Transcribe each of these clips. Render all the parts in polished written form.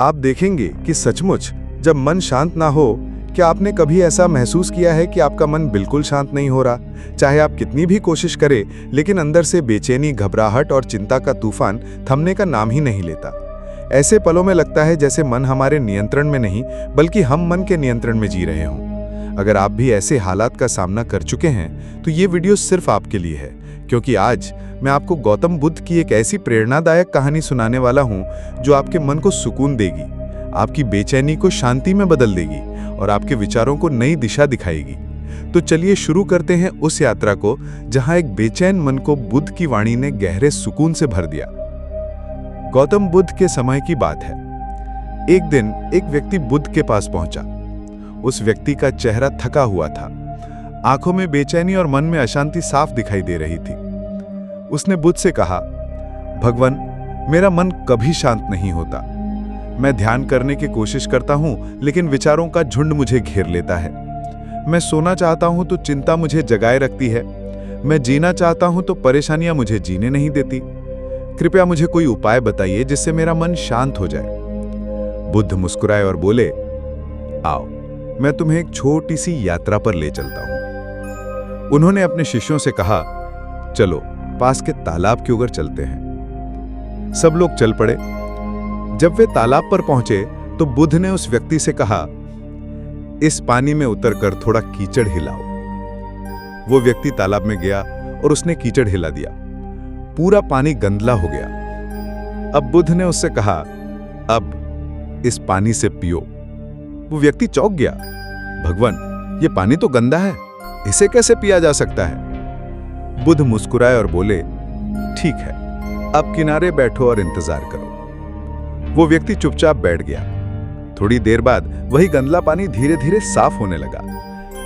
आप देखेंगे कि सचमुच जब मन शांत ना हो, क्या आपने कभी ऐसा महसूस किया है कि आपका मन बिल्कुल शांत नहीं हो रहा? चाहे आप कितनी भी कोशिश करें, लेकिन अंदर से बेचैनी, घबराहट और चिंता का तूफान थमने का नाम ही नहीं लेता। ऐसे पलों में लगता है जैसे मन हमारे नियंत्रण में नहीं, बल्कि हम मन के नियंत्रण में जी रहे हों। अगर आप भी ऐसे हालात का सामना कर चुके हैं, तो ये वीडियो सिर्फ आपके लिए है, क्योंकि आज मैं आपको गौतम बुद्ध की एक ऐसी प्रेरणादायक कहानी सुनाने वाला हूं जो आपके मन को सुकून देगी, आपकी बेचैनी को शांति में बदल देगी और आपके विचारों को नई दिशा दिखाएगी। तो चलिए शुरू करते हैं उस यात्रा को जहां एक बेचैन मन को बुद्ध की वाणी ने गहरे सुकून से भर दिया। गौतम बुद्ध के समय की बात है। एक दिन एक व्यक्ति बुद्ध के पास पहुंचा। उस व्यक्ति का चेहरा थका हुआ था, आंखों में बेचैनी और मन में अशांति साफ दिखाई दे रही थी। उसने बुद्ध से कहा, भगवान, मेरा मन कभी शांत नहीं होता। मैं ध्यान करने की कोशिश करता हूं, लेकिन विचारों का झुंड मुझे घेर लेता है। मैं सोना चाहता हूं तो चिंता मुझे जगाए रखती है। मैं जीना चाहता हूं तो परेशानियां मुझे जीने नहीं देती। कृपया मुझे कोई उपाय बताइए जिससे मेरा मन शांत हो जाए। बुद्ध मुस्कुराए और बोले, आओ, मैं तुम्हें एक छोटी सी यात्रा पर ले चलता हूं। उन्होंने अपने शिष्यों से कहा, चलो पास के तालाब की ओर चलते हैं। सब लोग चल पड़े। जब वे तालाब पर पहुंचे तो बुद्ध ने उस व्यक्ति से कहा, इस पानी में उतरकर थोड़ा कीचड़ हिलाओ। वो व्यक्ति तालाब में गया और उसने कीचड़ हिला दिया। पूरा पानी गंदला हो गया। अब बुद्ध ने उससे कहा, अब इस पानी से पियो। वो व्यक्ति चौंक गया, भगवान, ये पानी तो गंदा है, इसे कैसे पिया जा सकता है? बुद्ध मुस्कुराए और बोले, ठीक है, अब किनारे बैठो और इंतजार करो। वो व्यक्ति चुपचाप बैठ गया। थोड़ी देर बाद वही गंदला पानी धीरे धीरे साफ होने लगा।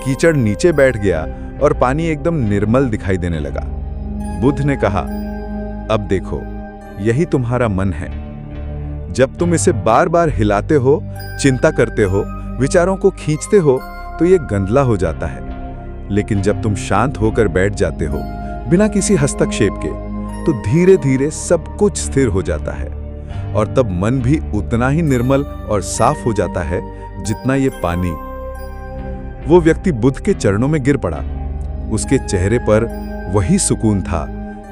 कीचड़ नीचे बैठ गया और पानी एकदम निर्मल दिखाई देने लगा। बुद्ध ने कहा, अब देखो, यही तुम्हारा मन है। जब तुम इसे बार बार हिलाते हो, चिंता करते हो, विचारों को खींचते हो, तो ये गंदला हो जाता है। लेकिन जब तुम शांत होकर बैठ जाते हो, बिना किसी हस्तक्षेप के, तो धीरे धीरे सब कुछ स्थिर हो जाता है और तब मन भी उतना ही निर्मल और साफ हो जाता है जितना ये पानी। वो व्यक्ति बुद्ध के चरणों में गिर पड़ा। उसके चेहरे पर वही सुकून था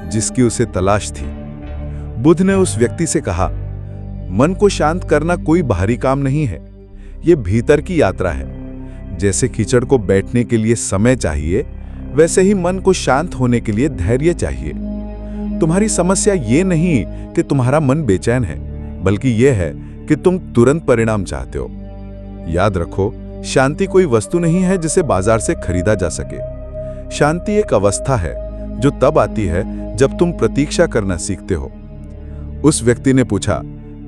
जिसकी उसे तलाश थी। बुद्ध ने उस व्यक्ति से कहा, मन को शांत करना कोई बाहरी काम नहीं है, ये भीतर की यात्रा है। जैसे कीचड़ को बैठने के लिए समय चाहिए, वैसे ही मन को शांत होने के लिए धैर्य चाहिए। तुम्हारी समस्या ये नहीं कि तुम्हारा मन बेचैन है, बल्कि यह है कि तुम तुरंत परिणाम चाहते हो। याद रखो, शांति कोई वस्तु नहीं है जिसे बाजार से खरीदा जा सके। शांति एक अवस्था है जो तब आती है जब तुम प्रतीक्षा करना सीखते हो। उस व्यक्ति ने पूछा,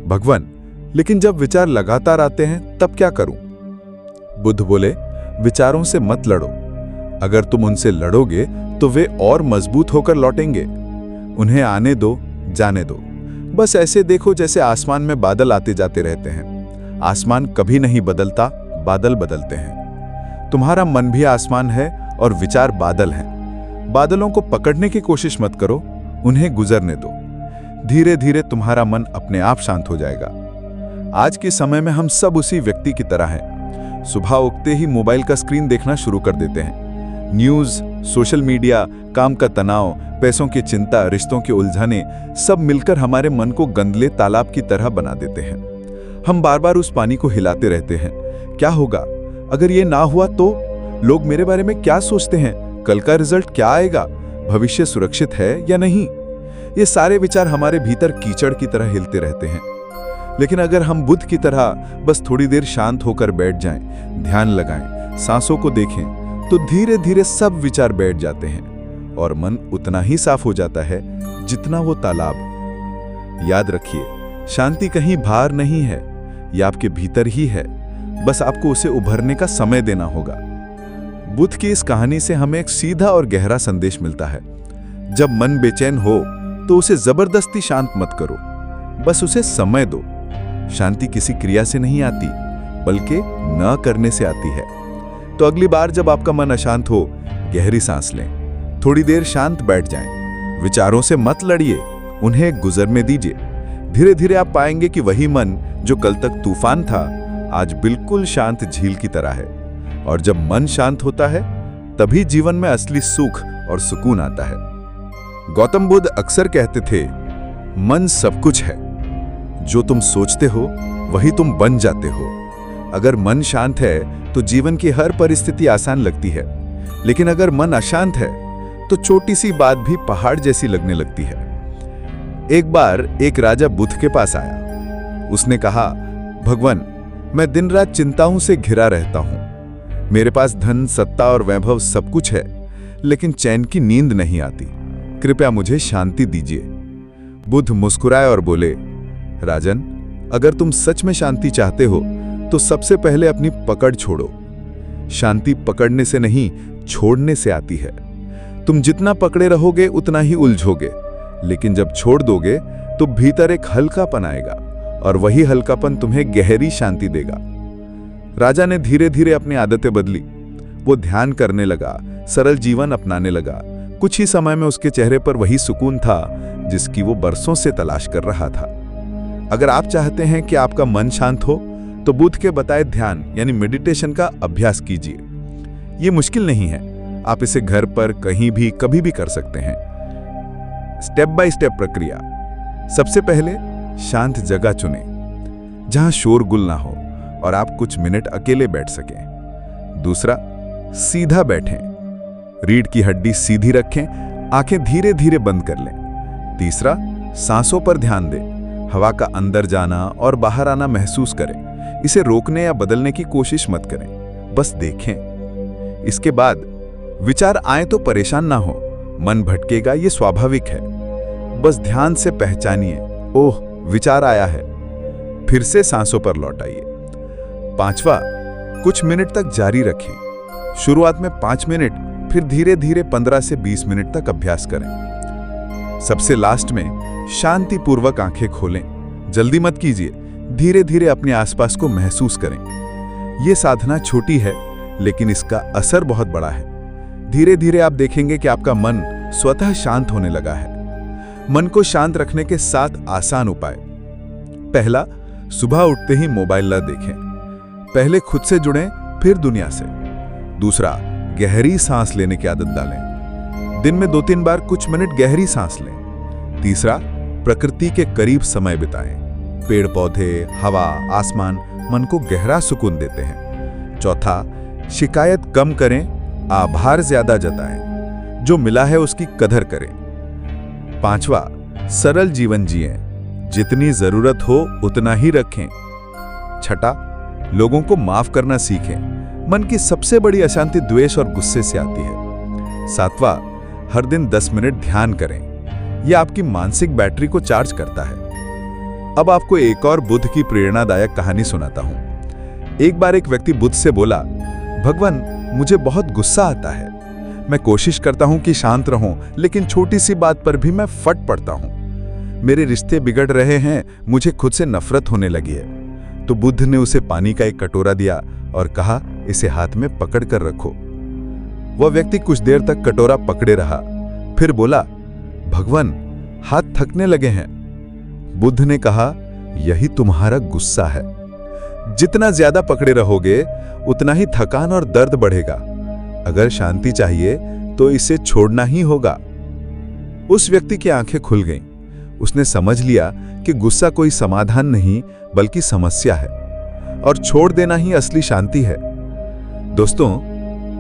भगवान, लेकिन जब विचार लगातार आते हैं तब क्या करूं? बुद्ध बोले, विचारों से मत लड़ो। अगर तुम उनसे लड़ोगे तो वे और मजबूत होकर लौटेंगे। उन्हें आने दो, जाने दो। बस ऐसे देखो जैसे आसमान में बादल आते जाते रहते हैं। आसमान कभी नहीं बदलता, बादल बदलते हैं। तुम्हारा मन भी आसमान है और विचार बादल हैं। बादलों को पकड़ने की कोशिश मत करो, उन्हें गुजरने दो। धीरे धीरे तुम्हारा मन अपने आप शांत हो जाएगा। आज के समय में हम सब उसी व्यक्ति की तरह हैं। सुबह उठते ही मोबाइल का स्क्रीन देखना शुरू कर देते हैं। न्यूज़, सोशल मीडिया, काम का तनाव, पैसों की चिंता, रिश्तों की उलझने, सब मिलकर हमारे मन को गंदले तालाब की तरह बना देते हैं। हम बार बार उस पानी को हिलाते रहते हैं। क्या होगा अगर ये ना हुआ तो? लोग मेरे बारे में क्या सोचते हैं? कल का रिजल्ट क्या आएगा? भविष्य सुरक्षित है या नहीं? ये सारे विचार हमारे भीतर कीचड़ की तरह हिलते रहते हैं। लेकिन अगर हम बुद्ध की तरह बस थोड़ी देर शांत होकर बैठ जाएं, ध्यान लगाएं, सांसों को देखें, तो धीरे धीरे सब विचार बैठ जाते हैं और मन उतना ही साफ हो जाता है जितना वो तालाब। याद रखिए, शांति कहीं बाहर नहीं है, ये आपके भीतर ही है। बस आपको उसे उभरने का समय देना होगा। बुद्ध की इस कहानी से हमें एक सीधा और गहरा संदेश मिलता है। जब मन बेचैन हो तो उसे जबरदस्ती शांत मत करो, बस उसे समय दो। शांति किसी क्रिया से नहीं आती, बल्कि न करने से आती है। तो अगली बार जब आपका मन अशांत हो, गहरी सांस लें, थोड़ी देर शांत बैठ जाएं। विचारों से मत लड़िए, उन्हें गुजरने दीजिए। धीरे धीरे आप पाएंगे कि वही मन जो कल तक तूफान था, आज बिल्कुल शांत झील की तरह है। और जब मन शांत होता है, तभी जीवन में असली सुख और सुकून आता है। गौतम बुद्ध अक्सर कहते थे, मन सब कुछ है, जो तुम सोचते हो वही तुम बन जाते हो। अगर मन शांत है तो जीवन की हर परिस्थिति आसान लगती है, लेकिन अगर मन अशांत है तो छोटी सी बात भी पहाड़ जैसी लगने लगती है। एक बार एक राजा बुद्ध के पास आया। उसने कहा, भगवान, मैं दिन रात चिंताओं से घिरा रहता हूं। मेरे पास धन, सत्ता और वैभव सब कुछ है, लेकिन चैन की नींद नहीं आती। कृपया मुझे शांति दीजिए। बुद्ध मुस्कुराए और बोले, राजन, अगर तुम सच में शांति चाहते हो तो सबसे पहले अपनी पकड़ छोड़ो। शांति पकड़ने से नहीं, छोड़ने से आती है। तुम जितना पकड़े रहोगे उतना ही उलझोगे, लेकिन जब छोड़ दोगे तो भीतर एक हल्कापन आएगा, और वही हल्कापन तुम्हें गहरी शांति देगा। राजा ने धीरे धीरे अपनी आदतें बदली। वो ध्यान करने लगा, सरल जीवन अपनाने लगा। कुछ ही समय में उसके चेहरे पर वही सुकून था जिसकी वो बरसों से तलाश कर रहा था। अगर आप चाहते हैं कि आपका मन शांत हो, तो बुद्ध के बताए ध्यान यानी मेडिटेशन का अभ्यास कीजिए। ये मुश्किल नहीं है, आप इसे घर पर कहीं भी कभी भी कर सकते हैं। स्टेप बाय स्टेप प्रक्रिया। सबसे पहले शांत जगह चुनें, जहां शोरगुल ना हो और आप कुछ मिनट अकेले बैठ सकें। दूसरा, सीधा बैठें, रीढ़ की हड्डी सीधी रखें, आंखें धीरे धीरे बंद कर लें। तीसरा, सांसों पर ध्यान दें, हवा का अंदर जाना और बाहर आना महसूस करें। इसे रोकने या बदलने की कोशिश मत करें, बस देखें। इसके बाद विचार आए तो परेशान ना हो, मन भटकेगा, ये स्वाभाविक है। बस ध्यान से पहचानिए, ओह विचार आया है, फिर से सांसों पर लौट आइए। पांचवा, कुछ मिनट तक जारी रखें। शुरुआत में 5 मिनट, फिर धीरे धीरे 15 से 20 मिनट तक अभ्यास करें। सबसे लास्ट में शांतिपूर्वक आंखें खोलें। जल्दी मत कीजिए, धीरे धीरे अपने आसपास को महसूस करें। यह साधना छोटी है, लेकिन इसका असर बहुत बड़ा है। धीरे धीरे आप देखेंगे कि आपका मन स्वतः शांत होने लगा है। मन को शांत रखने के 7 आसान उपाय। पहला, सुबह उठते ही मोबाइल न देखें। पहले खुद से जुड़ें, फिर दुनिया से। दूसरा, गहरी सांस लेने की आदत डालें। दिन में 2-3 बार कुछ मिनट गहरी सांस लें। तीसरा, प्रकृति के करीब समय बिताएं। पेड़ पौधे, हवा, आसमान मन को गहरा सुकून देते हैं। चौथा, शिकायत कम करें, आभार ज्यादा जताएं। जो मिला है उसकी कदर करें। पांचवा, सरल जीवन जिएं, जितनी जरूरत हो उतना ही रखें। छठा, लोगों को माफ करना सीखें। मन की सबसे बड़ी अशांति द्वेष और गुस्से से आती है। सातवां, हर दिन 10 मिनट ध्यान करें। यह आपकी मानसिक बैटरी को चार्ज करता है। अब आपको एक और बुद्ध की प्रेरणादायक कहानी सुनाता हूं। एक बार एक व्यक्ति बुद्ध से बोला, भगवान, मुझे बहुत गुस्सा आता है। मैं कोशिश करता हूं कि शांत रहूं, लेकिन छोटी सी बात पर भी मैं फट पड़ता हूं। मेरे रिश्ते बिगड़ रहे हैं, मुझे खुद से नफरत होने लगी है। तो बुद्ध ने उसे पानी का एक कटोरा दिया और कहा, इसे हाथ में पकड़ कर रखो। वह व्यक्ति कुछ देर तक कटोरा पकड़े रहा, फिर बोला, भगवान, हाथ थकने लगे हैं। बुद्ध ने कहा, यही तुम्हारा गुस्सा है। जितना ज्यादा पकड़े रहोगे उतना ही थकान और दर्द बढ़ेगा। अगर शांति चाहिए तो इसे छोड़ना ही होगा। उस व्यक्ति की आंखें खुल गईं। उसने समझ लिया कि गुस्सा कोई समाधान नहीं बल्कि समस्या है, और छोड़ देना ही असली शांति है। दोस्तों,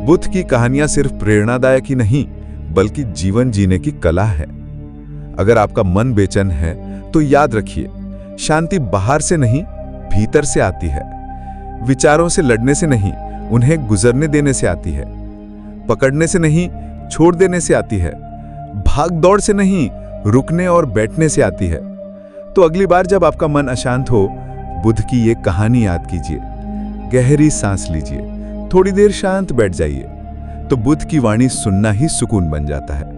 बुद्ध की कहानियां सिर्फ प्रेरणादायक ही नहीं बल्कि जीवन जीने की कला है। अगर आपका मन बेचैन है तो याद रखिए, शांति बाहर से नहीं भीतर से आती है। विचारों से लड़ने से नहीं, उन्हें गुजरने देने से आती है। पकड़ने से नहीं, छोड़ देने से आती है। भाग दौड़ से नहीं, रुकने और बैठने से आती है। तो अगली बार जब आपका मन अशांत हो, बुद्ध की ये कहानी याद कीजिए। गहरी सांस लीजिए, थोड़ी देर शांत बैठ जाइए, तो बुद्ध की वाणी सुनना ही सुकून बन जाता है।